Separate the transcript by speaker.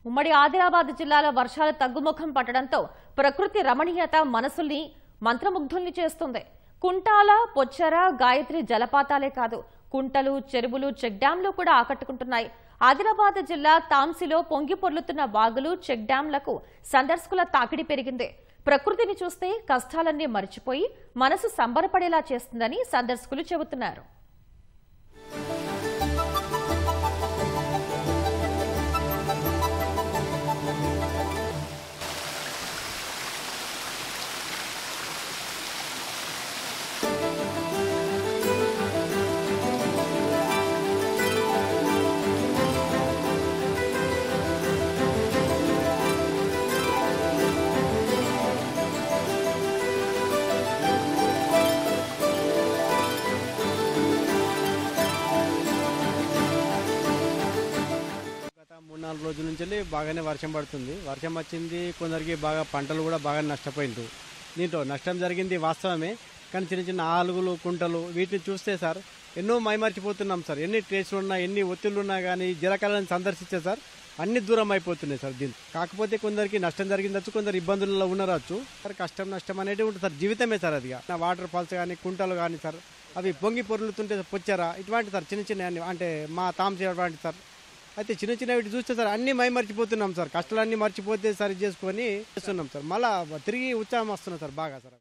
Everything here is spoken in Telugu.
Speaker 1: ఉమ్మడి ఆదిలాబాద్ జిల్లాలో వర్షాలు తగ్గుముఖం పట్టడంతో ప్రకృతి రమణీయత మనసుల్ని మంత్రముగ్ధుల్ని చేస్తుంది. కుంటాల, పొచ్చెర, గాయత్రి జలపాతాలే కాదు, కుంటలు, చెరువులు, చెక్ డ్యాంలు కూడా ఆకట్టుకుంటున్నాయి. ఆదిలాబాద్ జిల్లా తాంసిలో పొంగి పొర్లుతున్న వాగులు, చెక్ డ్యాంలకు సందర్శకుల తాకిడి పెరిగింది. ప్రకృతిని చూస్తే కష్టాలన్నీ మర్చిపోయి మనసు సంబరపడేలా చేస్తుందని సందర్శకులు చెబుతున్నారు.
Speaker 2: నాలుగు రోజుల నుంచి బాగానే వర్షం పడుతుంది. వర్షం వచ్చింది, కొందరికి బాగా పంటలు కూడా బాగా నష్టపోయింది. దీంట్లో నష్టం జరిగింది వాస్తవమే, కానీ చిన్న చిన్న ఆలుగులు, కుంటలు వీటిని చూస్తే సార్ ఎన్నో మైమర్చిపోతున్నాం సార్. ఎన్ని ట్రేస్లు ఉన్నా, ఎన్ని ఒత్తిళ్లు ఉన్నా కానీ జలకాలను సందర్శిస్తే సార్ అన్ని దూరం అయిపోతున్నాయి సార్. దీని కాకపోతే కొందరికి నష్టం జరిగిందచ్చు, కొందరు ఇబ్బందుల్లో ఉండరచ్చు సార్. కష్టం నష్టం అనేది ఉంటుంది సార్, జీవితమే సార్. అది వాటర్ ఫాల్స్ కానీ, కుంటలు కానీ సార్, అవి పొంగి పొర్లుతుంటే పొచ్చారా ఇటువంటి సార్ చిన్న చిన్న అంటే మా తాంసి అటువంటి సార్. అయితే చిన్న చిన్న వీటి చూస్తే సార్ అన్ని మర్చిపోతున్నాం సార్. కష్టాలన్నీ మర్చిపోతే సరి చేసుకొని చేస్తున్నాం సార్. మళ్ళీ తిరిగి ఉత్సాహం వస్తున్నాం సార్ బాగా సార్.